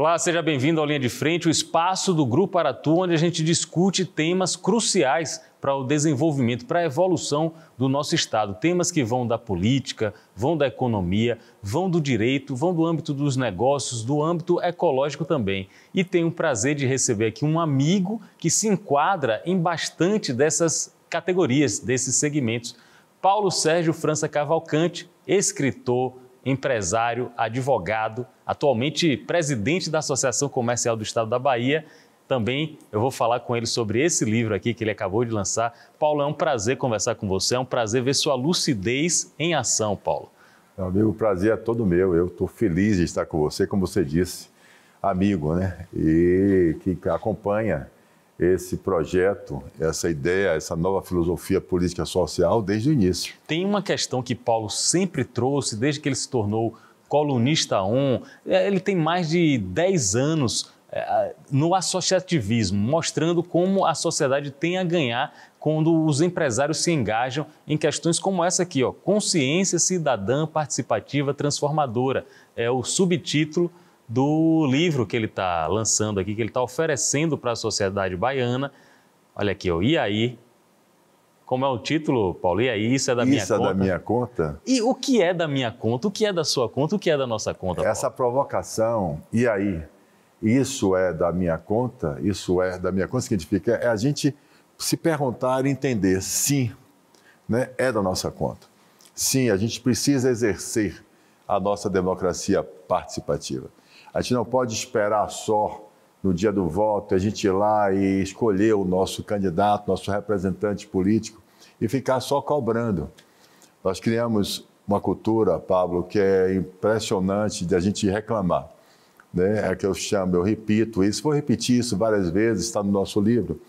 Olá, seja bem-vindo ao Linha de Frente, o espaço do Grupo Aratu, onde a gente discute temas cruciais para o desenvolvimento, para a evolução do nosso Estado. Temas que vão da política, vão da economia, vão do direito, vão do âmbito dos negócios, do âmbito ecológico também. E tenho o prazer de receber aqui um amigo que se enquadra em bastante dessas categorias, desses segmentos. Paulo Sérgio França Cavalcante, escritor, empresário, advogado, atualmente presidente da Associação Comercial do Estado da Bahia. Também eu vou falar com ele sobre esse livro aqui que ele acabou de lançar. Paulo, é um prazer conversar com você, é um prazer ver sua lucidez em ação, Paulo. Meu amigo, o prazer é todo meu. Eu estou feliz de estar com você, como você disse, amigo, né? E que acompanha esse projeto, essa ideia, essa nova filosofia política social desde o início. Tem uma questão que Paulo sempre trouxe, desde que ele se tornou colunista ON. Ele tem mais de 10 anos no associativismo, mostrando como a sociedade tem a ganhar quando os empresários se engajam em questões como essa aqui, ó, consciência cidadã participativa transformadora. É o subtítulo do livro que ele está lançando aqui, que ele está oferecendo para a sociedade baiana. Olha aqui, ó, e aí? Como é o título, Paulo? E aí, isso é da minha conta? Isso é da minha conta? E o que é da minha conta? O que é da sua conta? O que é da nossa conta, Paulo? Essa provocação, e aí? Isso é da minha conta? Isso é da minha conta? Significa a gente se perguntar e entender, sim, né, é da nossa conta. Sim, a gente precisa exercer a nossa democracia participativa. A gente não pode esperar só no dia do voto, a gente ir lá e escolher o nosso candidato, nosso representante político e ficar só cobrando. Nós criamos uma cultura, Pablo, que é impressionante de a gente reclamar. Né? É que eu chamo, eu repito isso, vou repetir isso várias vezes, está no nosso livro.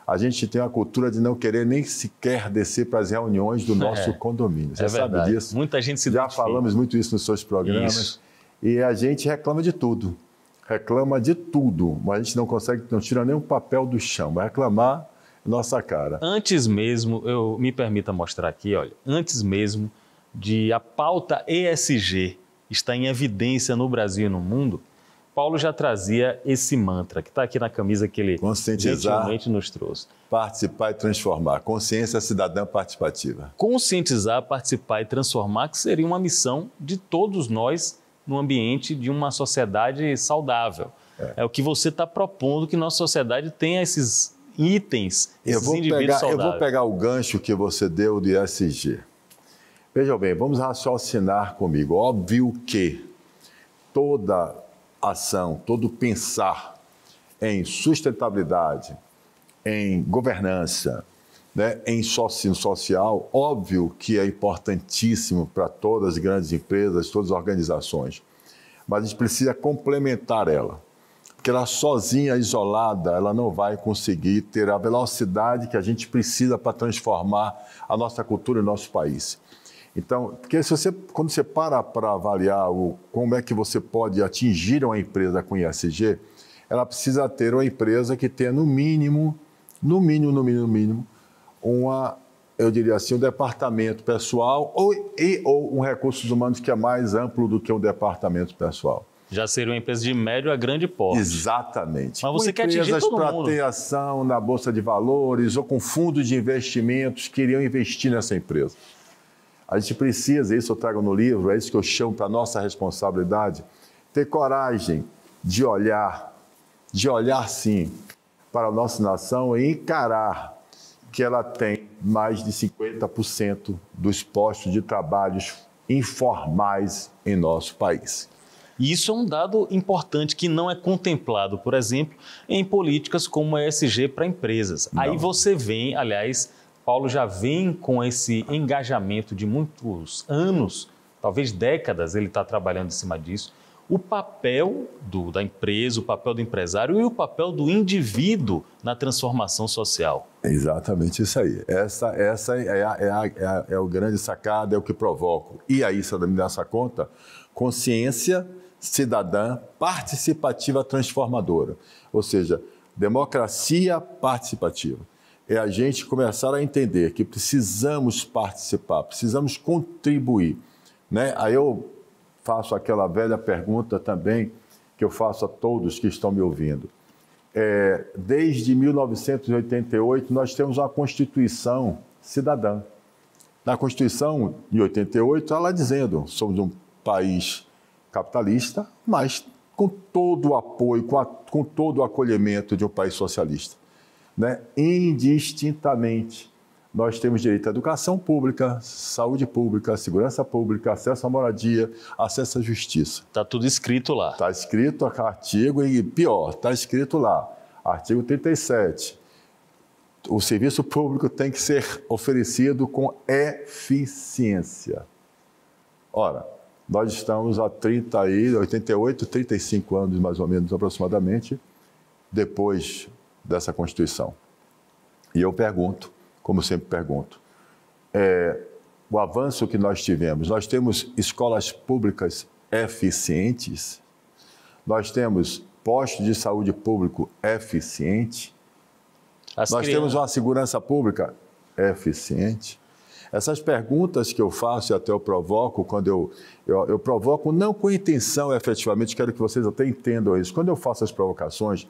A gente tem a cultura de não querer nem sequer descer para as reuniões do nosso condomínio. Você sabe disso? Muita gente se Já falamos muito isso nos seus programas. Isso. E a gente reclama de tudo. Reclama de tudo, mas a gente não consegue, não tira nem um papel do chão. Vai reclamar nossa cara. Antes mesmo, me permita mostrar aqui, olha, antes mesmo de a pauta ESG estar em evidência no Brasil e no mundo, Paulo já trazia esse mantra, que está aqui na camisa que ele gentilmente nos trouxe. Participar e transformar. Consciência cidadã participativa. Conscientizar, participar e transformar, que seria uma missão de todos nós no ambiente de uma sociedade saudável. É o que você está propondo, que nossa sociedade tenha esses itens, esses indivíduos saudáveis. Eu vou pegar o gancho que você deu do ESG. Vejam bem, vamos raciocinar comigo. Óbvio que toda ação, todo pensar em sustentabilidade, em governança, né, em social, óbvio que é importantíssimo para todas as grandes empresas, todas as organizações, mas a gente precisa complementar ela, porque ela sozinha, isolada, ela não vai conseguir ter a velocidade que a gente precisa para transformar a nossa cultura e o nosso país. Então, porque quando você para avaliar como é que você pode atingir uma empresa com ESG, ela precisa ter uma empresa que tenha no mínimo, eu diria assim, um departamento pessoal ou um recursos humanos que é mais amplo do que um departamento pessoal. Já seria uma empresa de médio a grande porte. Exatamente. Mas você quer atingir todo mundo. Para ter ação na Bolsa de Valores ou com fundos de investimentos que iriam investir nessa empresa. A gente precisa, isso eu trago no livro, é isso que eu chamo para a nossa responsabilidade, ter coragem de olhar sim, para a nossa nação e encarar que ela tem mais de 50% dos postos de trabalhos informais em nosso país. E isso é um dado importante que não é contemplado, por exemplo, em políticas como a ESG para empresas. Não. Aí você vem, aliás, Paulo já vem com esse engajamento de muitos anos, talvez décadas, ele está trabalhando em cima disso. O papel da empresa, o papel do empresário e o papel do indivíduo na transformação social. É exatamente isso aí. Essa é o grande sacada, é o que provoco. E aí, se nessa conta, consciência cidadã participativa transformadora. Ou seja, democracia participativa. É a gente começar a entender que precisamos participar, precisamos contribuir, né? Aí eu faço aquela velha pergunta também, que eu faço a todos que estão me ouvindo. Desde 1988, nós temos uma Constituição cidadã. Na Constituição de 88, ela dizendo, somos um país capitalista, mas com todo o apoio, com todo o acolhimento de um país socialista. Né? Indistintamente, nós temos direito à educação pública, saúde pública, segurança pública, acesso à moradia, acesso à justiça. Está tudo escrito lá. Está escrito artigo, e pior, está escrito lá, artigo 37. O serviço público tem que ser oferecido com eficiência. Ora, nós estamos há 88, 35 anos, mais ou menos, aproximadamente, depois dessa Constituição. E eu pergunto, como sempre pergunto, o avanço que nós temos escolas públicas eficientes, nós temos postos de saúde público eficiente, nós temos uma segurança pública eficiente. Essas perguntas que eu faço e até eu provoco, quando eu provoco, não com intenção efetivamente, quero que vocês até entendam isso. Quando eu faço as provocações,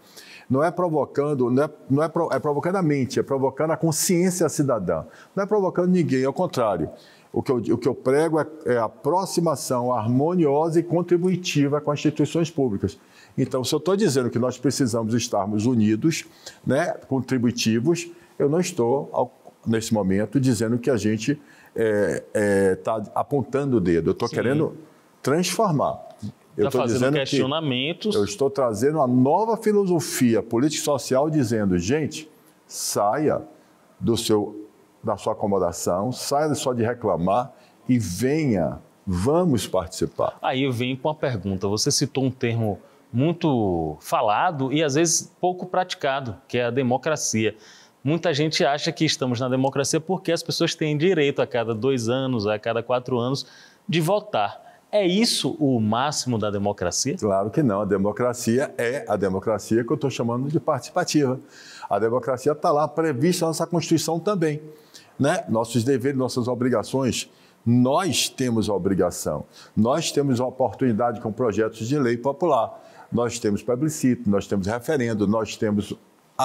não é provocando, é provocando a mente, é provocando a consciência cidadã. Não é provocando ninguém, ao contrário. O que eu prego é a aproximação harmoniosa e contributiva com as instituições públicas. Então, se eu estou dizendo que nós precisamos estarmos unidos, né, contributivos, eu não estou, nesse momento, dizendo que a gente está apontando o dedo. Eu estou querendo transformar. Está fazendo questionamentos. Eu estou trazendo uma nova filosofia político-social dizendo, gente, saia da sua acomodação, saia só de reclamar e venha, vamos participar. Aí eu venho com uma pergunta. Você citou um termo muito falado e às vezes pouco praticado, que é a democracia. Muita gente acha que estamos na democracia porque as pessoas têm direito a cada 2 anos, a cada 4 anos, de votar. É isso o máximo da democracia? Claro que não. A democracia é a democracia que eu estou chamando de participativa. A democracia está lá prevista na nossa Constituição também. Né? Nossos deveres, nossas obrigações, nós temos a obrigação. Nós temos a oportunidade com projetos de lei popular. Nós temos plebiscito, nós temos referendo, nós temos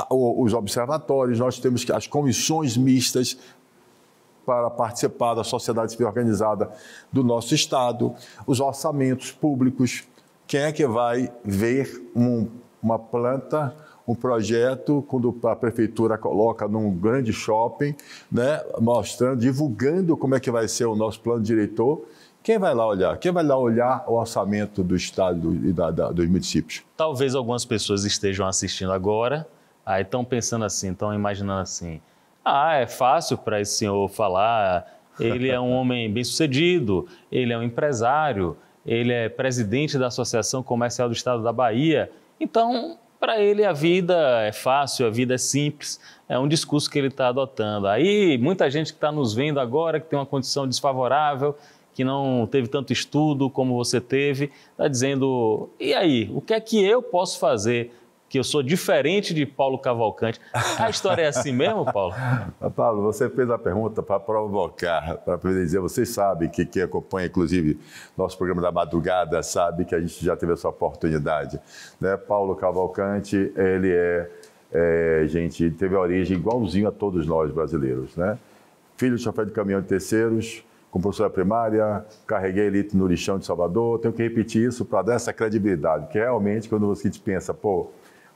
os observatórios, nós temos as comissões mistas para participar da sociedade civil organizada do nosso Estado, os orçamentos públicos. Quem é que vai ver uma planta, um projeto, quando a prefeitura coloca num grande shopping, né, mostrando, divulgando como é que vai ser o nosso plano diretor? Quem vai lá olhar? Quem vai lá olhar o orçamento do Estado e dos municípios? Talvez algumas pessoas estejam assistindo agora, aí estão pensando assim, estão imaginando assim, é fácil para esse senhor falar, ele é um homem bem-sucedido, ele é um empresário, ele é presidente da Associação Comercial do Estado da Bahia, então, para ele a vida é fácil, a vida é simples, é um discurso que ele está adotando. Aí, muita gente que está nos vendo agora, que tem uma condição desfavorável, que não teve tanto estudo como você teve, está dizendo, e aí, o que é que eu posso fazer? Que eu sou diferente de Paulo Cavalcante. A história é assim mesmo, Paulo? Paulo, você fez a pergunta para provocar, para dizer, vocês sabem que quem acompanha, inclusive, nosso programa da madrugada, sabe que a gente já teve essa oportunidade. Né? Paulo Cavalcante, ele gente, teve a origem igualzinho a todos nós brasileiros. Né? Filho de chofer de caminhão de terceiros, com professora primária, carreguei elite no lixão de Salvador. Tenho que repetir isso para dar essa credibilidade, que realmente, quando você pensa, o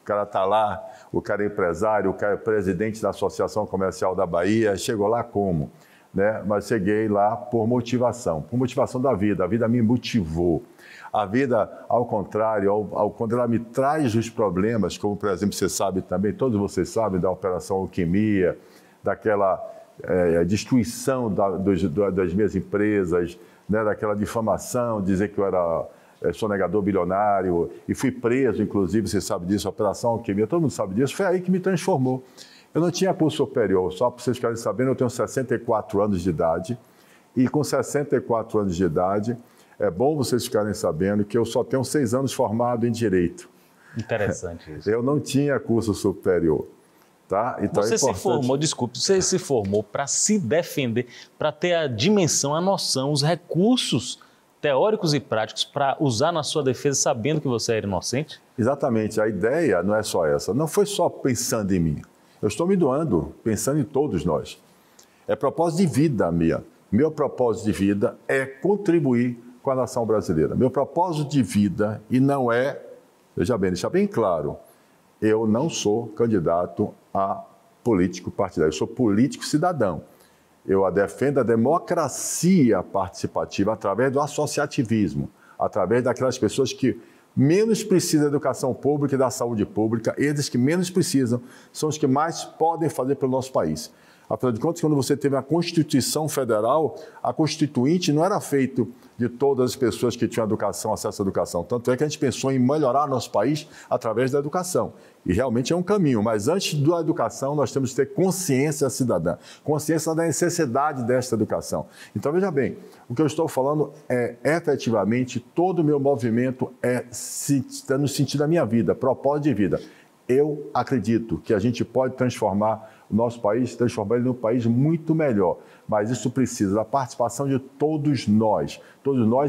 cara está lá, o cara é empresário, o cara é presidente da Associação Comercial da Bahia, chegou lá como? Né? Mas cheguei lá por motivação da vida. A vida me motivou. A vida, ao contrário, quando ela me traz os problemas, como, por exemplo, você sabe também, todos vocês sabem da Operação Alquimia, daquela destruição das minhas empresas, né? Daquela difamação, dizer que eu era sonegador bilionário, e fui preso, inclusive, você sabe disso, a Operação Alquimia, todo mundo sabe disso, foi aí que me transformou. Eu não tinha curso superior, só para vocês ficarem sabendo, eu tenho 64 anos de idade, e com 64 anos de idade, é bom vocês ficarem sabendo que eu só tenho 6 anos formado em Direito. Interessante isso. Eu não tinha curso superior. Tá? Então você se formou, desculpe, você se formou para se defender, para ter a dimensão, a noção, os recursos teóricos e práticos para usar na sua defesa sabendo que você era inocente? Exatamente, a ideia não é só essa, não foi só pensando em mim. Eu estou me doando, pensando em todos nós. É propósito de vida minha. Meu propósito de vida é contribuir com a nação brasileira. Meu propósito de vida, e não é, veja bem, deixa bem claro, eu não sou candidato a político partidário, eu sou político cidadão. Eu defendo a democracia participativa através do associativismo, através daquelas pessoas que menos precisam da educação pública e da saúde pública. Eles que menos precisam são os que mais podem fazer pelo nosso país. Afinal de contas, quando você teve a Constituição Federal, a Constituinte não era feita de todas as pessoas que tinham educação, acesso à educação. Tanto é que a gente pensou em melhorar nosso país através da educação. E realmente é um caminho, mas antes da educação nós temos que ter consciência cidadã, consciência da necessidade desta educação. Então veja bem, o que eu estou falando é efetivamente todo o meu movimento no sentido da minha vida, propósito de vida. Eu acredito que a gente pode transformar o nosso país, transformar ele num país muito melhor. Mas isso precisa da participação de todos nós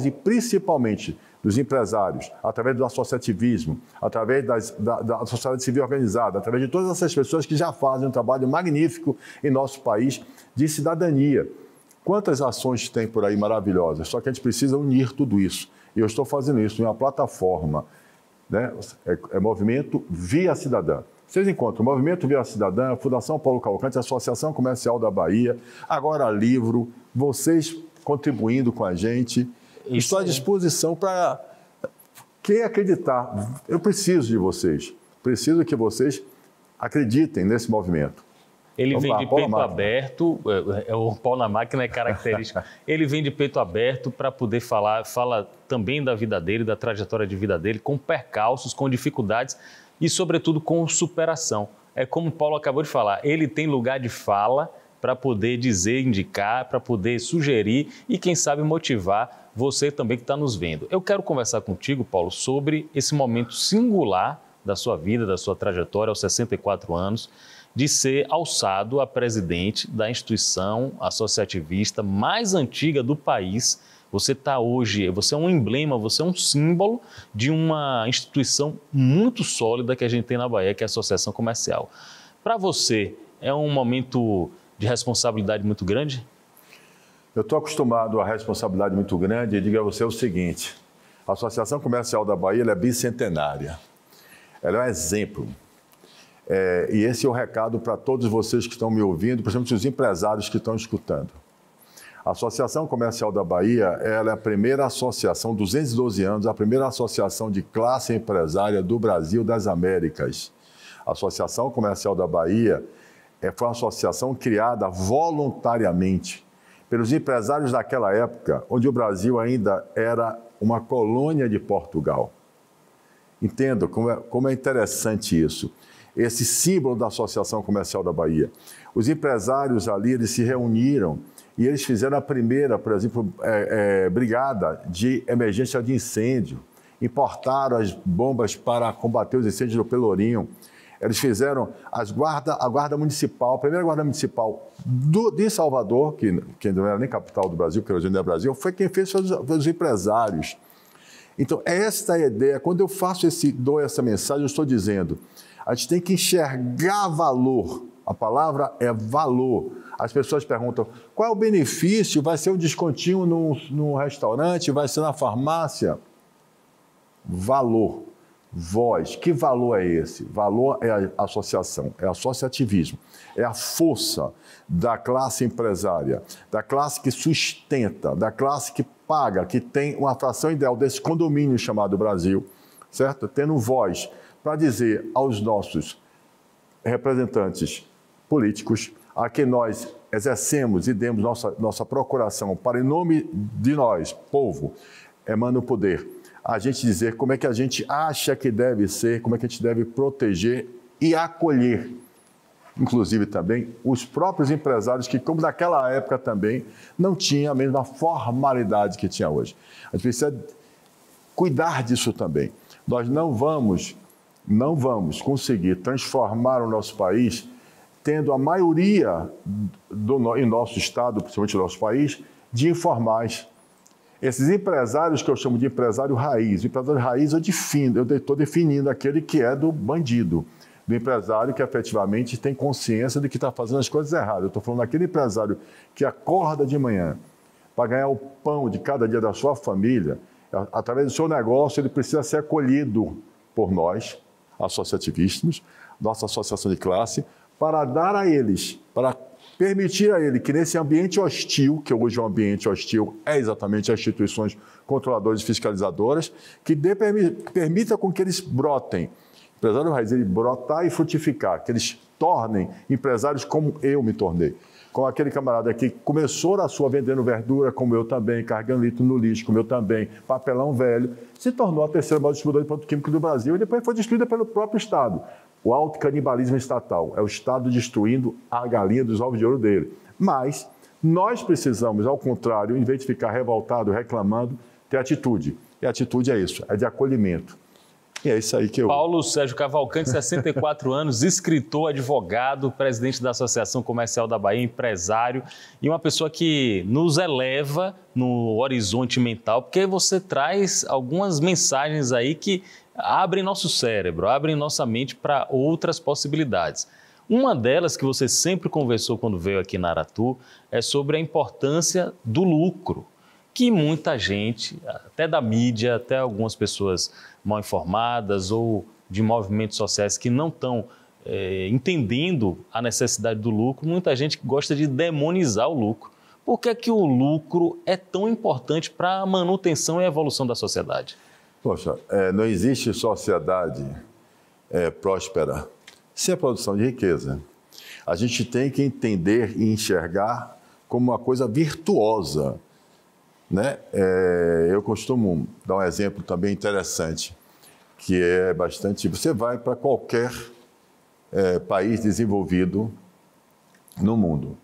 e principalmente dos empresários, através do associativismo, através da sociedade civil organizada, através de todas essas pessoas que já fazem um trabalho magnífico em nosso país de cidadania. Quantas ações tem por aí maravilhosas, só que a gente precisa unir tudo isso. E eu estou fazendo isso em uma plataforma, né? É Movimento Via Cidadã. Vocês encontram o Movimento Via Cidadã, a Fundação Paulo Cavalcante, a Associação Comercial da Bahia, agora Livro, vocês contribuindo com a gente. Estou à disposição para quem acreditar. Eu preciso de vocês. Preciso que vocês acreditem nesse movimento. Ele vem de peito aberto, o pau na máquina é característico. Ele vem de peito aberto para poder fala também da vida dele, da trajetória de vida dele, com percalços, com dificuldades e, sobretudo, com superação. É como o Paulo acabou de falar, ele tem lugar de fala para poder dizer, indicar, para poder sugerir e, quem sabe, motivar você também que está nos vendo. Eu quero conversar contigo, Paulo, sobre esse momento singular da sua vida, da sua trajetória aos 64 anos, de ser alçado a presidente da instituição associativista mais antiga do país. Você está hoje, você é um emblema, você é um símbolo de uma instituição muito sólida que a gente tem na Bahia, que é a Associação Comercial. Para você, é um momento de responsabilidade muito grande? Eu estou acostumado a responsabilidade muito grande e digo a você o seguinte, a Associação Comercial da Bahia ela é bicentenária, ela é um exemplo. E esse é o recado para todos vocês que estão me ouvindo, principalmente os empresários que estão escutando. A Associação Comercial da Bahia ela é a primeira associação, 212 anos, a primeira associação de classe empresária do Brasil das Américas. A Associação Comercial da Bahia foi uma associação criada voluntariamente pelos empresários daquela época, onde o Brasil ainda era uma colônia de Portugal. Entenda como é interessante isso. Esse símbolo da Associação Comercial da Bahia. Os empresários ali, eles se reuniram e eles fizeram a primeira, por exemplo, brigada de emergência de incêndio. Importaram as bombas para combater os incêndios do Pelourinho. Eles fizeram a Guarda Municipal, a primeira Guarda Municipal de Salvador, que não era nem capital do Brasil, porque hoje não é Brasil, foi quem fez os empresários. Então, esta é a ideia. Quando eu dou essa mensagem, eu estou dizendo, a gente tem que enxergar valor. A palavra é valor. As pessoas perguntam, qual é o benefício? Vai ser um descontinho num restaurante? Vai ser na farmácia? Valor. Voz. Que valor é esse? Valor é a associação, é associativismo. É a força da classe empresária, da classe que sustenta, da classe que paga, que tem uma fração ideal desse condomínio chamado Brasil, certo? Tendo voz para dizer aos nossos representantes políticos, a quem nós exercemos e demos nossa procuração para, em nome de nós, povo, emana o poder, a gente dizer como é que a gente acha que deve ser, como é que a gente deve proteger e acolher, inclusive também, os próprios empresários que, como naquela época também, não tinham a mesma formalidade que tinha hoje. A gente precisa cuidar disso também. Nós não vamos conseguir transformar o nosso país tendo a maioria em nosso estado, principalmente no nosso país, de informais. Esses empresários que eu chamo de empresário raiz. O empresário raiz eu estou definindo aquele que é do bandido, do empresário que efetivamente tem consciência de que está fazendo as coisas erradas. Eu estou falando daquele empresário que acorda de manhã para ganhar o pão de cada dia da sua família. Através do seu negócio, ele precisa ser acolhido por nós, associativistas, nossa associação de classe, para dar a eles, para permitir a ele que nesse ambiente hostil, que hoje é um ambiente hostil, é exatamente as instituições controladoras e fiscalizadoras, que permita com que eles brotem. Empresário raiz, ele brotar e frutificar, que eles tornem empresários como eu me tornei. Com aquele camarada que começou a sua vendendo verdura, como eu também, carregando litro no lixo, como eu também, papelão velho, se tornou a terceira maior distribuidora de produto químico do Brasil e depois foi destruída pelo próprio Estado. O autocanibalismo estatal é o Estado destruindo a galinha dos ovos de ouro dele. Mas nós precisamos, ao contrário, em vez de ficar revoltado, reclamando, ter atitude. E a atitude é isso, é de acolhimento. E é isso aí que eu... Paulo Sérgio Cavalcante, 64 anos, escritor, advogado, presidente da Associação Comercial da Bahia, empresário e uma pessoa que nos eleva no horizonte mental, porque você traz algumas mensagens aí que abrem nosso cérebro, abrem nossa mente para outras possibilidades. Uma delas que você sempre conversou quando veio aqui na Aratu é sobre a importância do lucro, que muita gente, até da mídia, até algumas pessoas mal informadas ou de movimentos sociais que não estão entendendo a necessidade do lucro, muita gente gosta de demonizar o lucro. Por que é que o lucro é tão importante para a manutenção e a evolução da sociedade? Poxa, não existe sociedade próspera sem a produção de riqueza. A gente tem que entender e enxergar como uma coisa virtuosa, né? Eu costumo dar um exemplo também interessante, que é bastante... Você vai para qualquer país desenvolvido no mundo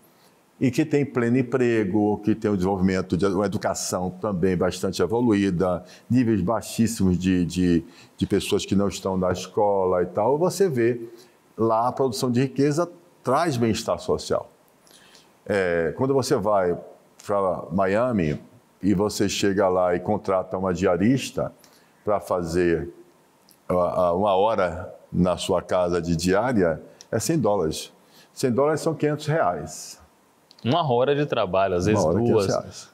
e que tem pleno emprego, que tem o desenvolvimento de uma educação também bastante evoluída, níveis baixíssimos de pessoas que não estão na escola e tal, você vê lá a produção de riqueza traz bem-estar social. Quando você vai para Miami e você chega lá e contrata uma diarista para fazer uma hora na sua casa de diária, é $100. $100 são R$500. Uma hora de trabalho, às vezes duas.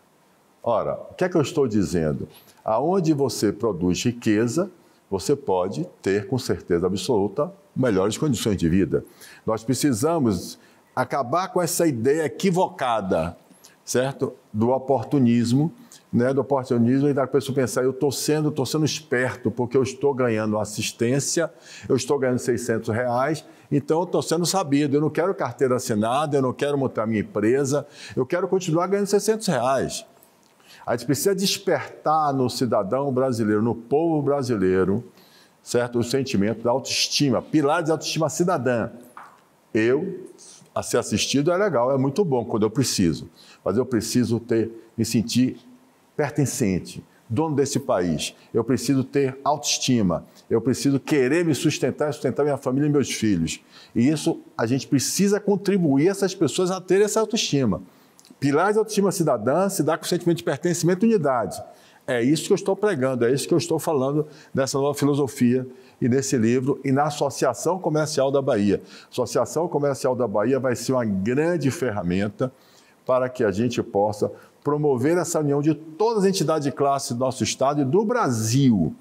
Ora, o que é que eu estou dizendo? Aonde você produz riqueza, você pode ter, com certeza absoluta, melhores condições de vida. Nós precisamos acabar com essa ideia equivocada, certo? Do oportunismo, né? Do oportunismo e da pessoa pensar, eu estou sendo esperto porque eu estou ganhando assistência, eu estou ganhando R$600, então eu estou sendo sabido, eu não quero carteira assinada, eu não quero montar minha empresa, eu quero continuar ganhando R$600. A gente precisa despertar no cidadão brasileiro, no povo brasileiro, certo? O sentimento da autoestima, pilares de autoestima cidadã. A ser assistido é legal, é muito bom quando eu preciso, mas eu preciso me sentir pertencente, dono desse país. Eu preciso ter autoestima, eu preciso querer me sustentar minha família e meus filhos. E isso, a gente precisa contribuir essas pessoas a terem essa autoestima. Pilares de autoestima cidadã se dá com o sentimento de pertencimento e unidade. É isso que eu estou pregando, é isso que eu estou falando nessa nova filosofia e nesse livro e na Associação Comercial da Bahia. A Associação Comercial da Bahia vai ser uma grande ferramenta para que a gente possa promover essa união de todas as entidades de classe do nosso Estado e do Brasil,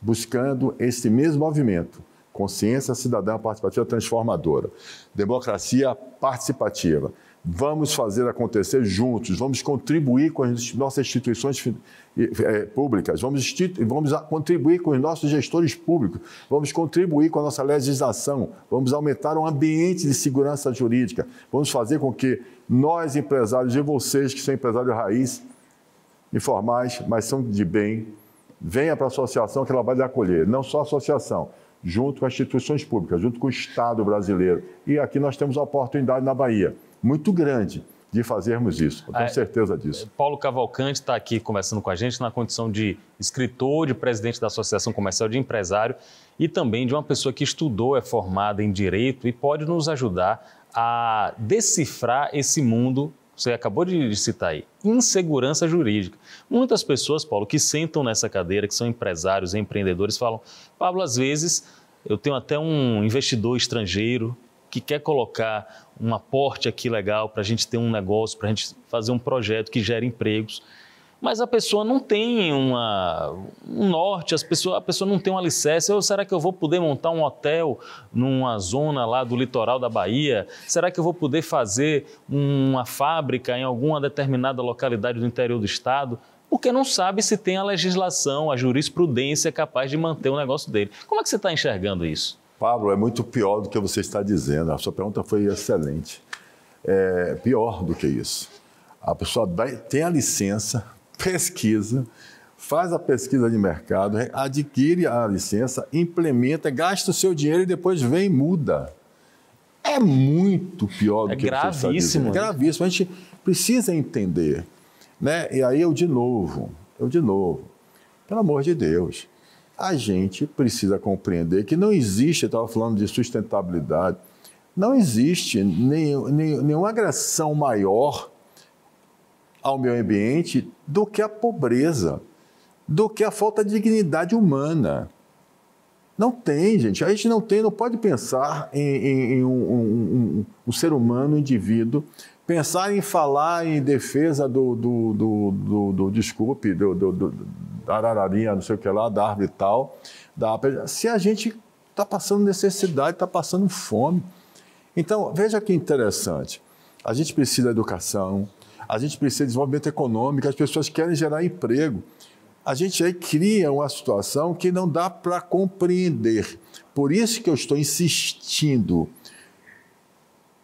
buscando esse mesmo movimento, consciência cidadã participativa transformadora, democracia participativa. Vamos fazer acontecer juntos, vamos contribuir com as nossas instituições públicas, vamos contribuir com os nossos gestores públicos, vamos contribuir com a nossa legislação, vamos aumentar o ambiente de segurança jurídica, vamos fazer com que nós, empresários, e vocês que são empresários raiz, informais, mas são de bem, venha para a associação que ela vai lhe acolher, não só a associação, junto com as instituições públicas, junto com o Estado brasileiro. E aqui nós temos a oportunidade na Bahia, muito grande, de fazermos isso. Eu tenho certeza disso. Paulo Cavalcante está aqui conversando com a gente na condição de escritor, de presidente da Associação Comercial, de empresário e também de uma pessoa que estudou, é formada em Direito e pode nos ajudar a decifrar esse mundo Você acabou de citar aí, insegurança jurídica. Muitas pessoas, Paulo, que sentam nessa cadeira, que são empresários, empreendedores, falam, Pablo, às vezes eu tenho até um investidor estrangeiro que quer colocar um aporte aqui legal para a gente ter um negócio, para a gente fazer um projeto que gere empregos. Mas a pessoa não tem um norte, a pessoa não tem um alicerce. Será que eu vou poder montar um hotel numa zona lá do litoral da Bahia? Será que eu vou poder fazer uma fábrica em alguma determinada localidade do interior do estado? Porque não sabe se tem a legislação, a jurisprudência capaz de manter o negócio dele. Como é que você está enxergando isso? Pablo, é muito pior do que você está dizendo. A sua pergunta foi excelente. É pior do que isso. A pessoa tem a licença, pesquisa, faz a pesquisa de mercado, adquire a licença, implementa, gasta o seu dinheiro e depois vem e muda. É muito pior do que você está dizendo. É gravíssimo. É gravíssimo. A gente precisa entender, né? E aí eu de novo, pelo amor de Deus, a gente precisa compreender que não existe, eu estava falando de sustentabilidade, não existe nenhuma agressão maior ao meio ambiente do que a pobreza, do que a falta de dignidade humana. Não tem, gente. A gente não pode pensar em um ser humano, um indivíduo, pensar em falar em defesa da arararinha, não sei o que lá, da árvore e tal, se a gente está passando necessidade, está passando fome. Então, veja que interessante. A gente precisa de educação, a gente precisa de desenvolvimento econômico, as pessoas querem gerar emprego. A gente aí cria uma situação que não dá para compreender. Por isso que eu estou insistindo.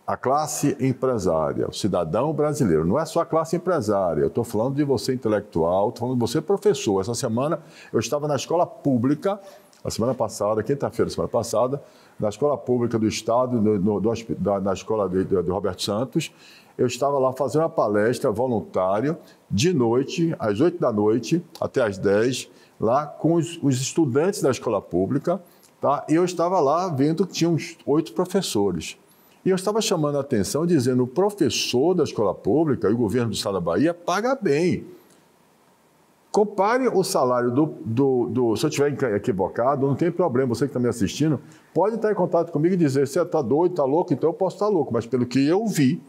A classe empresária, o cidadão brasileiro, não é só a classe empresária. Eu estou falando de você intelectual, estou falando de você professor. Essa semana eu estava na escola pública, a semana passada, quinta-feira, semana passada, na escola pública do Estado, na escola do Roberto Santos. Eu estava lá fazendo uma palestra voluntária, de noite, às 8 da noite, até às 10, lá com os estudantes da escola pública, tá? E eu estava lá vendo que tinha uns 8 professores. E eu estava chamando a atenção, dizendo, o professor da escola pública e o governo do Estado da Bahia paga bem. Compare o salário se eu estiver equivocado, não tem problema, você que está me assistindo, pode estar em contato comigo e dizer, você está doido, está louco, então eu posso estar louco, mas pelo que eu vi,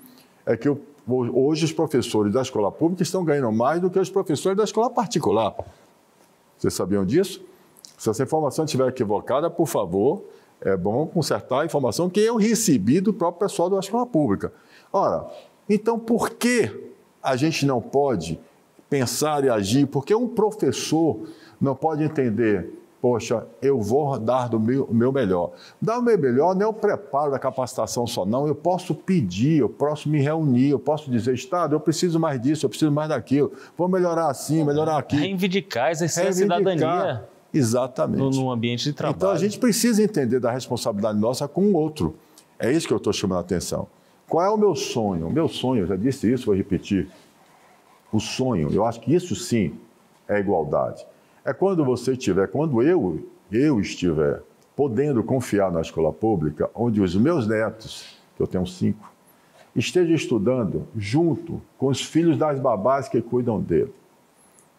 é que hoje os professores da escola pública estão ganhando mais do que os professores da escola particular. Vocês sabiam disso? Se essa informação estiver equivocada, por favor, é bom consertar a informação que eu recebi do próprio pessoal da escola pública. Ora, então por que a gente não pode pensar e agir? Porque um professor não pode entender, poxa, eu vou dar do meu melhor. Dar o meu melhor não é o preparo da capacitação só, não. Eu posso pedir, eu posso me reunir, eu posso dizer, Estado, eu preciso mais disso, eu preciso mais daquilo, vou melhorar assim, melhorar aqui. Reivindicar, exercer a cidadania. Exatamente. No ambiente de trabalho. Então, a gente precisa entender da responsabilidade nossa com o outro. É isso que eu estou chamando a atenção. Qual é o meu sonho? O meu sonho, eu já disse isso, vou repetir. O sonho, eu acho que isso sim é igualdade. É quando você estiver, quando eu estiver podendo confiar na escola pública, onde os meus netos, que eu tenho 5, estejam estudando junto com os filhos das babás que cuidam dele.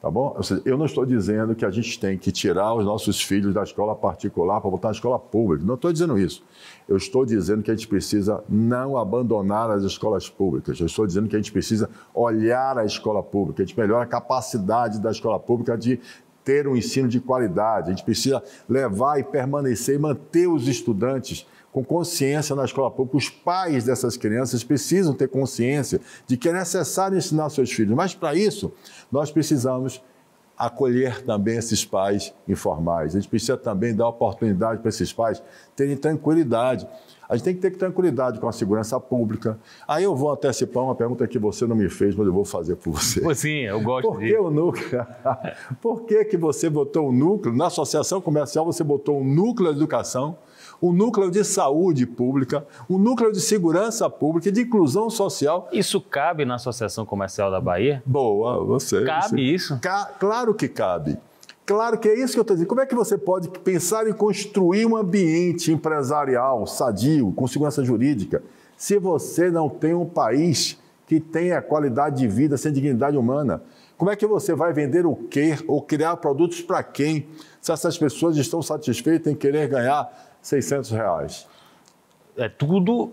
Tá bom? Ou seja, eu não estou dizendo que a gente tem que tirar os nossos filhos da escola particular para botar na escola pública. Não estou dizendo isso. Eu estou dizendo que a gente precisa não abandonar as escolas públicas. Eu estou dizendo que a gente precisa olhar a escola pública. A gente melhora a capacidade da escola pública de ter um ensino de qualidade. A gente precisa levar e permanecer e manter os estudantes com consciência na escola pública. Os pais dessas crianças precisam ter consciência de que é necessário ensinar seus filhos. Mas, para isso, nós precisamos acolher também esses pais informais. A gente precisa também dar oportunidade para esses pais terem tranquilidade. A gente tem que ter tranquilidade com a segurança pública. Aí eu vou antecipar uma pergunta que você não me fez, mas eu vou fazer por você. Sim, eu gosto Por que o núcleo? Por que você botou o núcleo? Na associação comercial você botou um núcleo de educação, um núcleo de saúde pública, um núcleo de segurança pública e de inclusão social. Isso cabe na Associação Comercial da Bahia? Boa, você. Cabe isso? Claro que cabe. Claro que é isso que eu estou dizendo. Como é que você pode pensar em construir um ambiente empresarial sadio, com segurança jurídica, se você não tem um país que tenha qualidade de vida sem dignidade humana. Como é que você vai vender o quê ou criar produtos para quem, se essas pessoas estão satisfeitas em querer ganhar R$600? É tudo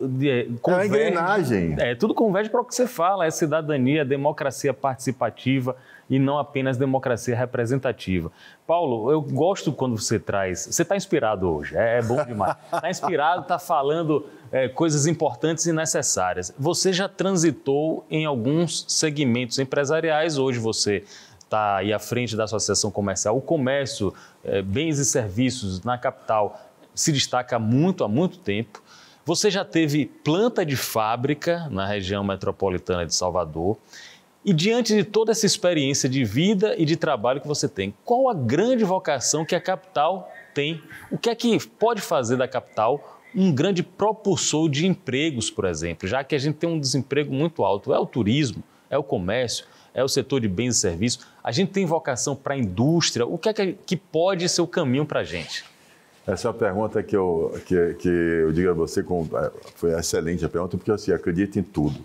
converge, é engrenagem. Tudo converge para o que você fala, é cidadania, democracia participativa e não apenas democracia representativa. Paulo, eu gosto quando você traz... Você está inspirado hoje, é bom demais. Está inspirado, está falando coisas importantes e necessárias. Você já transitou em alguns segmentos empresariais, hoje você está aí à frente da Associação Comercial. O comércio, bens e serviços na capital se destaca há muito tempo. Você já teve planta de fábrica na região metropolitana de Salvador. E diante de toda essa experiência de vida e de trabalho que você tem, qual a grande vocação que a capital tem? O que é que pode fazer da capital um grande propulsor de empregos, por exemplo? Já que a gente tem um desemprego muito alto, é o turismo, é o comércio, é o setor de bens e serviços. A gente tem vocação para a indústria. O que é que pode ser o caminho para a gente? Essa é uma pergunta que eu digo a você, foi excelente a pergunta, porque eu acredito em tudo.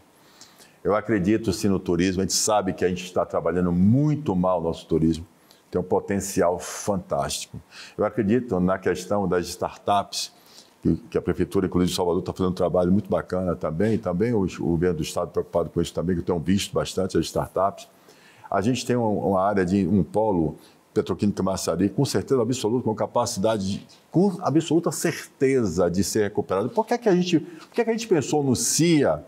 Eu acredito sim no turismo, a gente sabe que a gente está trabalhando muito mal o nosso turismo, tem um potencial fantástico. Eu acredito na questão das startups, que a Prefeitura, inclusive de Salvador, está fazendo um trabalho muito bacana também o governo do Estado preocupado com isso também, que eu tenho visto bastante as startups. A gente tem uma área de um polo petroquímico Camaçari, com certeza absoluta, com capacidade, com absoluta certeza de ser recuperado. Por que a gente pensou no CIA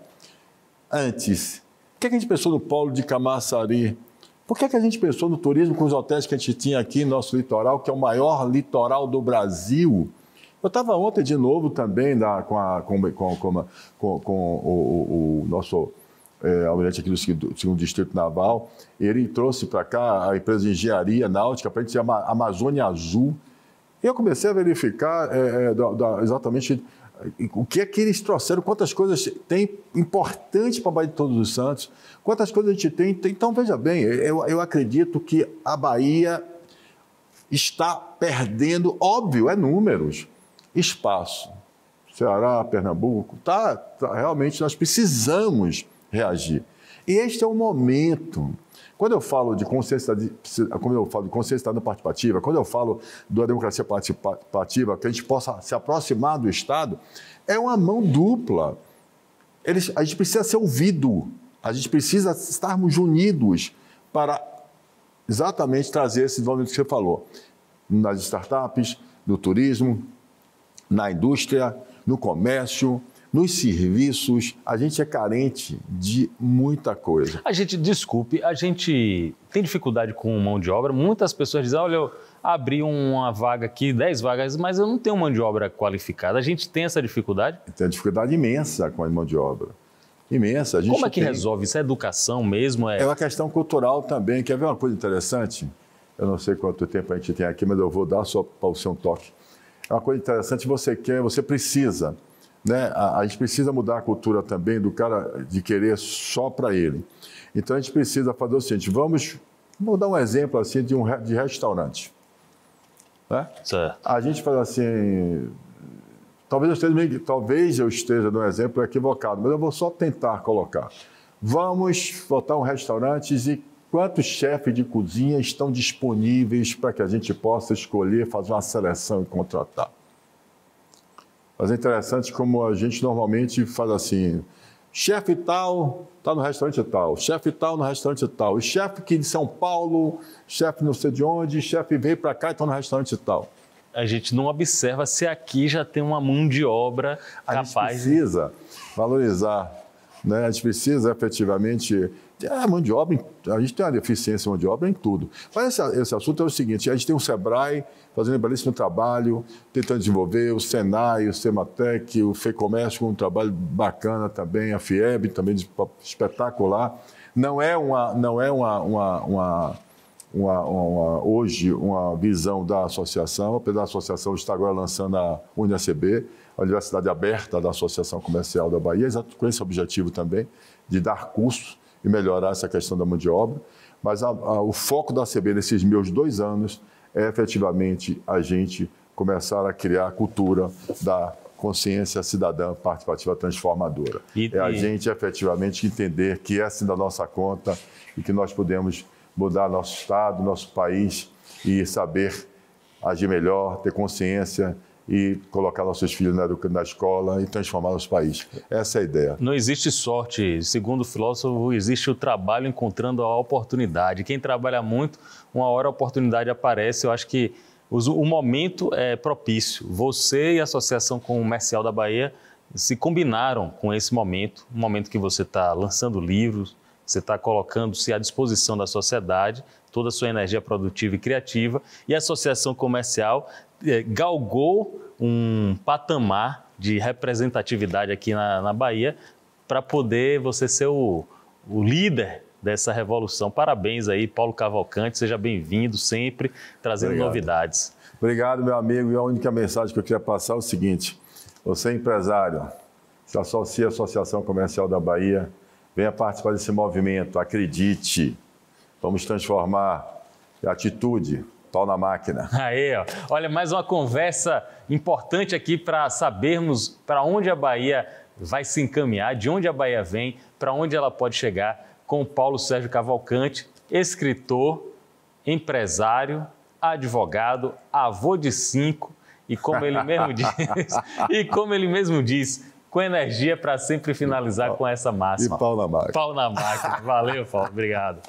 antes? Por que a gente pensou no polo de Camaçari? Por que a gente pensou no turismo com os hotéis que a gente tinha aqui no nosso litoral, que é o maior litoral do Brasil? Eu estava ontem de novo também com o nosso almirante aqui do 2º Distrito Naval. Ele trouxe para cá a empresa de engenharia náutica, para a gente se chama Amazônia Azul. E eu comecei a verificar exatamente o que é que eles trouxeram, quantas coisas tem importante para a Baía de Todos os Santos, quantas coisas a gente tem. Então, veja bem, eu acredito que a Bahia está perdendo, óbvio, números, espaço. Ceará, Pernambuco, realmente nós precisamos reagir. E este é o momento. Quando eu falo de consciência participativa, quando eu falo da democracia participativa, que a gente possa se aproximar do Estado, é uma mão dupla. A gente precisa ser ouvido, a gente precisa estarmos unidos para exatamente trazer esse desenvolvimento que você falou. Nas startups, no turismo, na indústria, no comércio, nos serviços, a gente é carente de muita coisa. A gente tem dificuldade com mão de obra. Muitas pessoas dizem, olha, eu abri uma vaga aqui, 10 vagas, mas eu não tenho mão de obra qualificada. A gente tem essa dificuldade? Tem uma dificuldade imensa com a mão de obra. Imensa. Como é que resolve isso? É educação mesmo? É uma questão cultural também. Quer ver uma coisa interessante? Eu não sei quanto tempo a gente tem aqui, mas eu vou dar só para o seu toque. É uma coisa interessante, você precisa... Né? A gente precisa mudar a cultura também do cara de querer só para ele. Então, a gente precisa fazer o seguinte, vamos dar um exemplo assim, de restaurante. Né? Certo. A gente faz assim, talvez eu esteja dando um exemplo equivocado, mas eu vou só tentar colocar. Vamos botar um restaurante e quantos chefes de cozinha estão disponíveis para que a gente possa escolher, fazer uma seleção e contratar. Mas é interessante como a gente normalmente faz assim, chefe tal está no restaurante tal, chefe tal no restaurante tal, e chefe que de São Paulo, chefe não sei de onde, chefe veio para cá e está no restaurante tal. A gente não observa se aqui já tem uma mão de obra capaz. A gente precisa valorizar, né? A gente precisa efetivamente... A mão de obra, a gente tem uma deficiência de mão de obra em tudo. Mas esse assunto é o seguinte, a gente tem o SEBRAE fazendo um belíssimo trabalho, tentando desenvolver, o SENAI, o SEMATEC, o FEComércio com um trabalho bacana também, a FIEB também espetacular. Não é hoje uma visão da associação, apesar da associação estar agora lançando a UniACB, a Universidade Aberta da Associação Comercial da Bahia, exato com esse objetivo também, de dar cursos e melhorar essa questão da mão de obra. Mas o foco da ACB nesses meus 2 anos é efetivamente a gente começar a criar a cultura da consciência cidadã participativa transformadora. A gente efetivamente entender que é assim da nossa conta e que nós podemos mudar nosso estado, nosso país e saber agir melhor, ter consciência e colocar nossos filhos na escola e transformar nosso país. Essa é a ideia. Não existe sorte. Segundo o filósofo, existe o trabalho encontrando a oportunidade. Quem trabalha muito, uma hora a oportunidade aparece. Eu acho que o momento é propício. Você e a Associação Comercial da Bahia se combinaram com esse momento, um momento que você está lançando livros, você está colocando-se à disposição da sociedade, toda a sua energia produtiva e criativa, e a Associação Comercial galgou um patamar de representatividade aqui na Bahia para poder você ser o líder dessa revolução. Parabéns aí, Paulo Cavalcante, seja bem-vindo sempre, trazendo novidades. Obrigado, meu amigo, e a única mensagem que eu queria passar é o seguinte: você é empresário, se associa à Associação Comercial da Bahia, venha participar desse movimento, acredite, vamos transformar a atitude, pau na máquina. Aí, ó. Olha, mais uma conversa importante aqui para sabermos para onde a Bahia vai se encaminhar, de onde a Bahia vem, para onde ela pode chegar, com o Paulo Sérgio Cavalcante, escritor, empresário, advogado, avô de 5 e como ele mesmo diz, com energia para sempre finalizar com essa máxima. E pau na máquina. Pau na máquina. Valeu, Paulo. Obrigado.